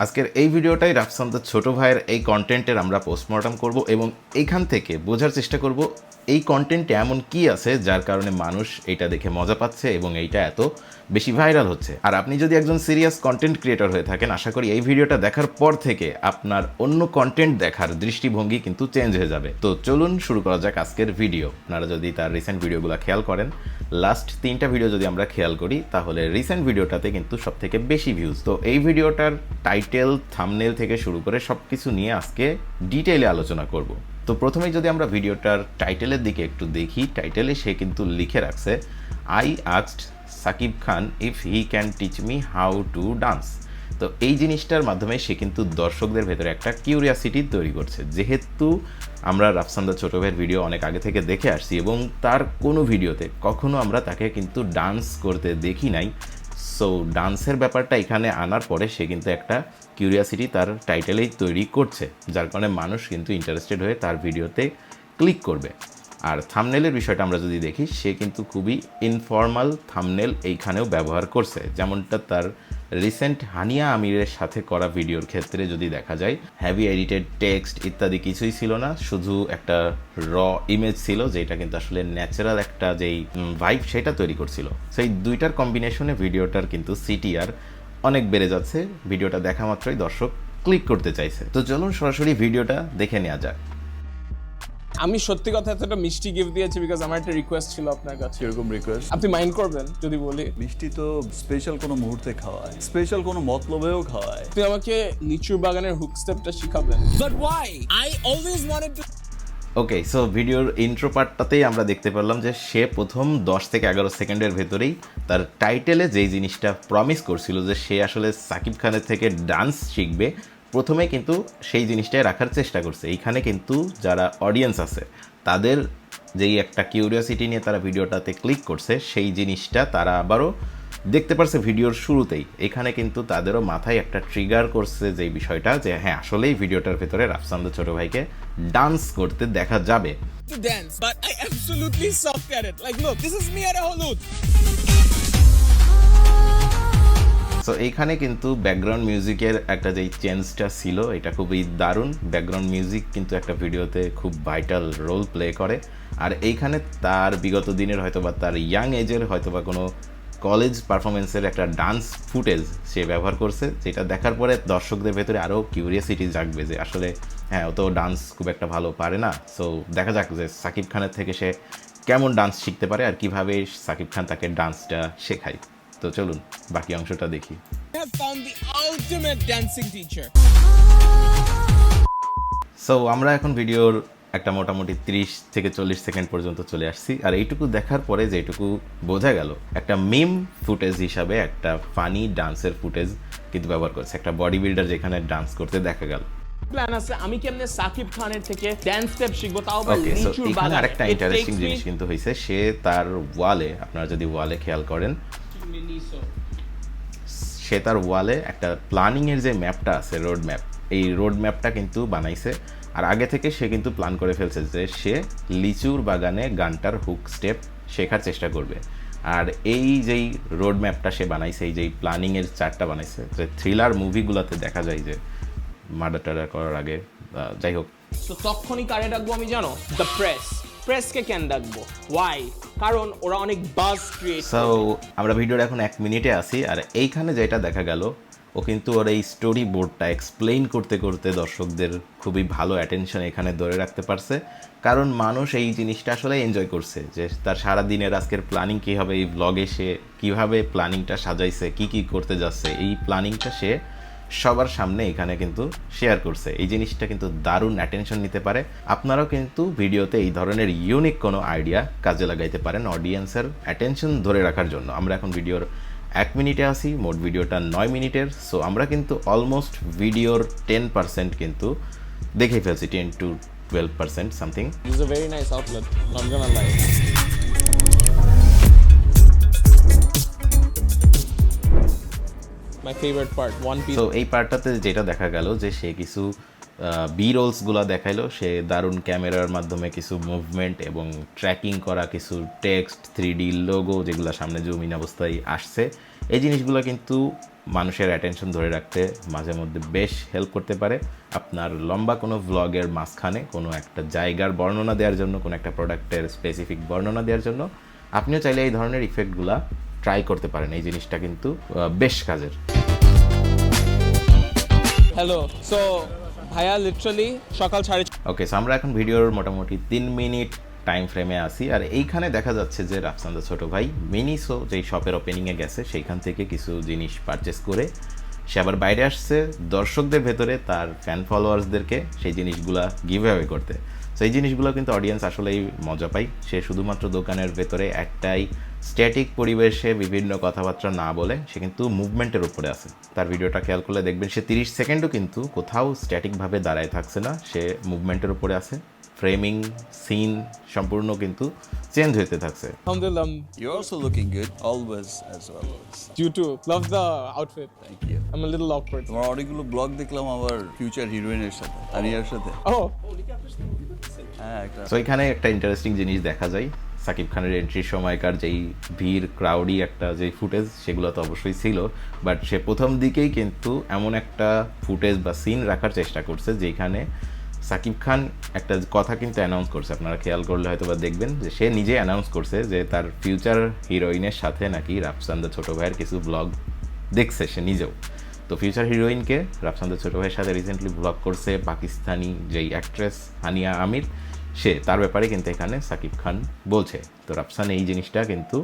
আজকের এই ভিডিওটাই রাফসান দ্য ছোট ভাইয়ের এই কন্টেন্টের আমরা পোস্টমর্টম করব এবং এইখান থেকে বোঝার চেষ্টা করব এই কন্টেন্টে এমন কি আছে যার কারণে মানুষ এটা দেখে মজা পাচ্ছে এবং এইটা এত বেশি ভাইরাল হচ্ছে। আর আপনি যদি একজন সিরিয়াস কন্টেন্ট ক্রিয়েটর হয়ে থাকেন, আশা করি এই ভিডিওটা দেখার পর থেকে আপনার অন্য কন্টেন্ট দেখার দৃষ্টিভঙ্গি কিন্তু চেঞ্জ হয়ে যাবে। তো চলুন শুরু করা যাক আজকের ভিডিও। আপনারা যদি তার রিসেন্ট ভিডিওগুলো খেয়াল করেন, লাস্ট 3টা ভিডিও যদি আমরা খেয়াল করি তাহলে রিসেন্ট ভিডিওটাতে কিন্তু সব থেকে বেশি ভিউজ। তো এই ভিডিওটার টাইটেল, থাম্বনেল থেকে শুরু করে সব কিছু নিয়ে আজকে ডিটেইলে আলোচনা করব। তো প্রথমেই যদি আমরা ভিডিওটার টাইটেলের দিকে একটু দেখি, টাইটেলে সে কিন্তু লিখে রাখছে, I asked Sakib Khan if he can teach me how to dance. তো এই জিনিসটার মাধ্যমে সে কিন্তু দর্শকদের ভেতরে একটা কিউরিয়াসিটি তৈরি করছে। যেহেতু আমরা রাফসান দ্য ছোট ভাইয়ের ভিডিও অনেক আগে থেকে দেখে আসছি এবং তার কোনো ভিডিওতে কখনো আমরা তাকে কিন্তু ডান্স করতে দেখি নাই, সো ডান্সের ব্যাপারটা এখানে আনার পরে সে কিন্তু একটা কিউরিয়াসিটি তার টাইটেলেই তৈরি করছে, যার কারণে মানুষ কিন্তু ইন্টারেস্টেড হয়ে তার ভিডিওতে ক্লিক করবে। আর থাম্বনেলের বিষয়টা আমরা যদি দেখি, সে কিন্তু খুবই ইনফর্মাল থাম্বনেল এইখানেও ব্যবহার করছে, যেমনটা তার রিসেন্ট হানিয়া আমিরের সাথে করা ভিডিওর ক্ষেত্রে যদি দেখা যায়, হ্যাভি এডিটেড টেক্সট ইত্যাদি কিছুই ছিল না, শুধু একটা র ইমেজ ছিল যেটা কিন্তু আসলে ন্যাচারাল একটা যেই ভাইব সেটা তৈরি করছিল। সেই দুইটার কম্বিনেশনে ভিডিওটার কিন্তু সিটিআর অনেক বেড়ে যাচ্ছে। ভিডিওটা দেখা মাত্রই দর্শক ক্লিক করতে চাইছে। তো চলুন সরাসরি ভিডিওটা দেখে নেওয়া যাক। আমি সত্যি কথা এতটা মিষ্টি গিফট দিয়েছি বিকজ আমার একটা রিকোয়েস্ট ছিল আপনার কাছে। এরকম রিকোয়েস্ট? আপনি মাইন্ড করবেন যদি বলি? মিষ্টি তো স্পেশাল কোনো মুহূর্তে খাওয়ায়, স্পেশাল কোনো মতলবেও খাওয়ায়। আপনি আমাকে লিচুর বাগানের হুক স্টেপটা শিখাবেন? But why? I always wanted to. Okay, so ভিডিওর ইন্ট্রো পার্টটাতেই আমরা দেখতে পেলাম যে সে প্রথম 10 থেকে 11 সেকেন্ডের ভেতরেই তার টাইটেলে যেই জিনিসটা প্রমিস করছিল যে সে আসলে সাকিব খানের থেকে ডান্স শিখবে, প্রথমে কিন্তু সেই জিনিসটাই রাখার চেষ্টা করছে। এইখানে কিন্তু যারা অডিয়েন্স আছে তাদের যেই একটা কিউরিয়াসিটি নিয়ে তারা ভিডিওটাতে ক্লিক করছে, সেই জিনিসটা তারা আবারও দেখতে পারছে ভিডিওর শুরুতেই। এখানে কিন্তু তাদেরও মাথায় একটা ট্রিগার করছে যেই বিষয়টা যে হ্যাঁ, আসলেই ভিডিওটার ভেতরে রাফসান দ্য ছোট ভাইকে ডান্স করতে দেখা যাবে। to dance, but I absolutely sucked at it. Like, look, this is me at a Hollywood. So এইখানে কিন্তু ব্যাকগ্রাউন্ড মিউজিকের একটা যেই চেঞ্জটা ছিল এটা খুবই দারুণ। ব্যাকগ্রাউন্ড মিউজিক কিন্তু একটা ভিডিওতে খুব ভাইটাল রোল প্লে করে। আর এইখানে তার বিগত দিনের হয়তোবা তার ইয়াং এজের হয়তোবা কোনো কলেজ পারফরমেন্সের একটা ডান্স ফুটেজ সে ব্যবহার করছে, যেটা দেখার পরে দর্শকদের ভেতরে আরও কিউরিয়াসিটি জাগবে যে আসলে হ্যাঁ, ও তো ডান্স খুব একটা ভালো পারে না। সো দেখা যাক যে সাকিব খানের থেকে সে কেমন ডান্স শিখতে পারে আর কিভাবে সাকিব খান তাকে ডান্সটা শেখায়। তো চলুন বাকি অংশটা দেখি। I have found the ultimate dancing teacher. So আমরা এখন ভিডিওর একটা মোটামুটি 30 থেকে 40 সেকেন্ড পর্যন্ত চলে আসছি। আর এইটুকু দেখার পরে যেটুকু বোঝা গেল, একটা মিম ফুটেজ হিসাবে একটা ফানি ডান্সের ফুটেজ কিন্তু ব্যবহার করছে, একটা বডি বিল্ডার যেখানে ডান্স করতে দেখা গেল। প্ল্যান আছে আমি কেমনে সাকিব খানের থেকে ড্যান্স স্টেপ শিখবো, তাও আবার ওকে, সো লিচুর এখানে বাগানে। আরেকটা It ইন্টারেস্টিং takes me- জিনিস কিন্তু হয়েছে, সে তার ওয়ালে, আপনারা যদি ওয়ালে খেয়াল করেন, সে তার ওয়ালে একটা প্ল্যানিংয়ের যে ম্যাপটা আছে, রোড ম্যাপ, এই রোড ম্যাপটা কিন্তু বানাইছে। আর আগে থেকে সে কিন্তু প্ল্যান করে ফেলছে যে সে লিচুর বাগানে গানটার হুক স্টেপ শেখার চেষ্টা করবে। আর এই যেই রোড ম্যাপটা সে বানাইছে, এই যেই প্ল্যানিংয়ের চার্টটা বানাইছে, যে থ্রিলার মুভিগুলোতে দেখা যায় যে মার্ডার টার্ডার করার আগে, যাই হোক। তো তখনই কারে ডাকবো আমি জানো? The press. প্রেসকে কেন ডাকবো? ওয়াই? কারণ ওরা অনেক বাজ ক্রিয়েট। সো আমরা ভিডিওর এখন 1 মিনিটে আসি। আর এইখানে যেটা দেখা গেল, ও কিন্তু ওর এই স্টোরি বোর্ডটা এক্সপ্লেইন করতে করতে দর্শকদের খুবই ভালো অ্যাটেনশন এখানে ধরে রাখতে পারছে। কারণ মানুষ এই জিনিসটা আসলে এনজয় করছে যে তার সারাদিনের আজকের প্ল্যানিং কী হবে, এই ব্লগে সে কীভাবে প্ল্যানিংটা সাজাইছে, কি কি করতে যাচ্ছে, এই প্ল্যানিংটা সে সবার সামনে এখানে কিন্তু শেয়ার করছে। এই জিনিসটা কিন্তু দারুণ অ্যাটেনশন নিতে পারে। আপনারাও কিন্তু ভিডিওতে এই ধরনের ইউনিক কোনো আইডিয়া কাজে লাগাইতে পারেন অডিয়েন্সের অ্যাটেনশন ধরে রাখার জন্য। আমরা এখন ভিডিওর 1 মিনিটে আসি, মোট ভিডিওটা 9 মিনিটের। সো আমরা কিন্তু অলমোস্ট ভিডিওর 10% কিন্তু দেখেই ফেলছি, 10 to 12% something. This is a very nice outlet, not gonna lie. My favorite part, one piece. So এই পার্টটাতে যেটা দেখা গেল যে সে কিছু বি রোলসগুলো দেখাইলো, সে দারুণ ক্যামেরার মাধ্যমে কিছু মুভমেন্ট এবং ট্র্যাকিং করা কিছু টেক্সট, 3D লোগো যেগুলো সামনে জুম ইন অবস্থায় আসছে, এই জিনিসগুলো কিন্তু মানুষের অ্যাটেনশন ধরে রাখতে মাঝে মধ্যে বেশ হেল্প করতে পারে। আপনার লম্বা কোনো ভ্লগের মাঝখানে কোনো একটা জায়গার বর্ণনা দেওয়ার জন্য, কোনো একটা প্রোডাক্টের স্পেসিফিক বর্ণনা দেওয়ার জন্য আপনিও চাইলে এই ধরনের ইফেক্টগুলা ট্রাই করতে পারেন। এই জিনিসটা কিন্তু বেশ কাজের। হ্যালো, সো ভাইয়া লিটারালি সকাল 6:30 ওকে, সো আমরা এখন ভিডিওর মোটামুটি 3 মিনিট টাইম ফ্রেমে আসি। আর এইখানে দেখা যাচ্ছে যে রাফসান দা ছোটো ভাই মিনিসো যেই শপের ওপেনিংয়ে গেছে সেইখান থেকে কিছু জিনিস পারচেস করে সে আবার বাইরে আসছে দর্শকদের ভেতরে তার ফ্যান ফলোয়ার্সদেরকে সেই জিনিসগুলা গিভ অ্যাওয়ে করতে। সো এই জিনিসগুলো কিন্তু অডিয়েন্স আসলেই মজা পায়। সে শুধুমাত্র দোকানের ভেতরে একটাই স্ট্যাটিক পরিবেশে বিভিন্ন কথাবার্তা না বলে সে কিন্তু মুভমেন্টের উপরে আছে। তার ভিডিওটা খেয়াল করলে দেখবেন সে 30 সেকেন্ডও কিন্তু কোথাও স্ট্যাটিকভাবে দাঁড়ায় থাকছে না, সে মুভমেন্টের উপরে আছে। ফ্রেমিং সিন সম্পূর্ণ কিন্তু চেঞ্জ হতে থাকছে। আলহামদুলিল্লাহ, You're also looking good, always as always. you too. Love the outfit. Thank you. I'm a little awkward. তোমার অনেকগুলো ব্লগ দেখলাম আবার ফিউচার হিরোইনের সাথে, আনিয়ার সাথে। Oh, হ্যাঁ, একটা সো এখানে একটা ইন্টারেস্টিং জিনিস দেখা যায়, সাকিব খানের এন্ট্রির সময়কার যেই ভিড় ক্রাউডি একটা যেই ফুটেজ সেগুলো তো অবশ্যই ছিল, বাট সে প্রথম দিকেই কিন্তু এমন একটা ফুটেজ বা সিন রাখার চেষ্টা করছে যেখানে সাকিব খান একটা কথা কিন্তু অ্যানাউন্স করছে। আপনারা খেয়াল করলে হয়তো বা দেখবেন যে সে নিজে অ্যানাউন্স করছে যে তার ফিউচার হিরোইনের সাথে নাকি রাফসান দা ছোটো ভাইয়ের কিছু ব্লগ দেখছে সে নিজেও। তো ফিউচার হিরোইনকে রাফসান দা ছোটো ভাইয়ের সাথে রিসেন্টলি ব্লগ করছে পাকিস্তানি যেই অ্যাক্ট্রেস হানিয়া আমির, সে তার ব্যাপারে কিন্তু এখানে সাকিব খান বলছে। তো রাফসান এই জিনিসটা কিন্তু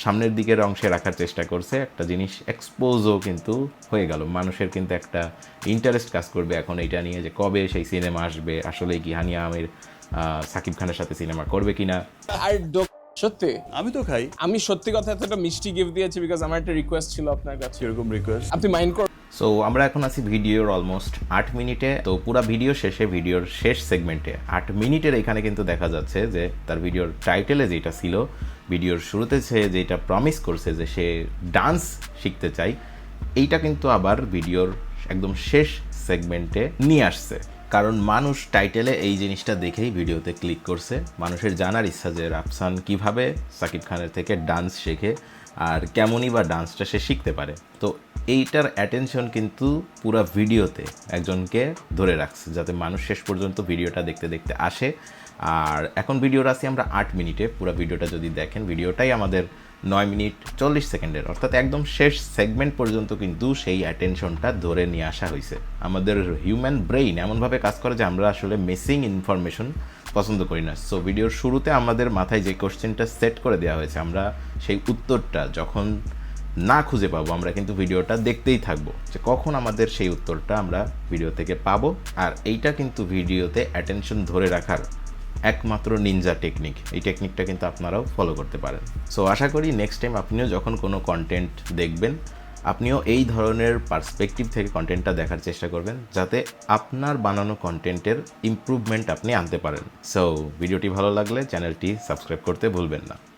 সামনের দিকের অংশে রাখার চেষ্টা করছে, একটা জিনিস এক্সপোজও কিন্তু হয়ে গেল। মানুষের কিন্তু একটা ইন্টারেস্ট কাজ করবে এখন এইটা নিয়ে যে কবে সেই সিনেমা আসবে, আসলে কি হানিয়া আমির সাকিব খানের সাথে সিনেমা করবে কিনা। আর সত্যি আমি তো খাই। আমি সত্যি কথা এতটা মিষ্টি গিফট দিয়েছি বিকজ আমার একটা রিকোয়েস্ট ছিল আপনার কাছে। এরকম রিকোয়েস্ট আপনি মাইন্ড কর। সো আমরা এখন আছি ভিডিওর অলমোস্ট 8 মিনিটে। তো পুরো ভিডিও শেষে, ভিডিওর শেষ সেগমেন্টে 8 মিনিটের এখানে কিন্তু দেখা যাচ্ছে যে তার ভিডিওর টাইটেলে যেটা ছিল, ভিডিওর শুরুতে সে যেটা প্রমিস করছে যে সে ডান্স শিখতে চায়, এইটা কিন্তু আবার ভিডিওর একদম শেষ সেগমেন্টে নিয়ে আসছে। কারণ মানুষ টাইটেলে এই জিনিসটা দেখেই ভিডিওতে ক্লিক করছে। মানুষের জানার ইচ্ছা যে রাফসান কিভাবে সাকিব খানের থেকে ডান্স শেখে আর কেমনই বা ডান্সটা সে শিখতে পারে। তো এইটার অ্যাটেনশন কিন্তু পুরো ভিডিওতে একজনকে ধরে রাখছে যাতে মানুষ শেষ পর্যন্ত ভিডিওটা দেখতে দেখতে আসে। আর এখন ভিডিওর আছি আমরা 8 মিনিটে। পুরো ভিডিওটা যদি দেখেন, ভিডিওটাই আমাদের 9 মিনিট 40 সেকেন্ডের, অর্থাৎ একদম শেষ সেগমেন্ট পর্যন্ত কিন্তু সেই অ্যাটেনশনটা ধরে নিয়ে আসা হয়েছে। আমাদের হিউম্যান ব্রেইন এমনভাবে কাজ করে যে আমরা আসলে মিসিং ইনফরমেশন পছন্দ করি না। সো ভিডিওর শুরুতে আমাদের মাথায় যে কোশ্চেনটা সেট করে দেওয়া হয়েছে, আমরা সেই উত্তরটা যখন না খুঁজে পাবো আমরা কিন্তু ভিডিওটা দেখতেই থাকবো যে কখন আমাদের সেই উত্তরটা আমরা ভিডিও থেকে পাবো। আর এইটা কিন্তু ভিডিওতে অ্যাটেনশন ধরে রাখার একমাত্র নিনজা টেকনিক। এই টেকনিকটা কিন্তু আপনারাও ফলো করতে পারেন। সো আশা করি নেক্সট টাইম আপনিও যখন কোনো কন্টেন্ট দেখবেন, আপনিও এই ধরনের পার্সপেক্টিভ থেকে কন্টেন্টটা দেখার চেষ্টা করবেন যাতে আপনার বানানো কন্টেন্টের ইমপ্রুভমেন্ট আপনি আনতে পারেন। সো ভিডিওটি ভালো লাগলে চ্যানেলটি সাবস্ক্রাইব করতে ভুলবেন না।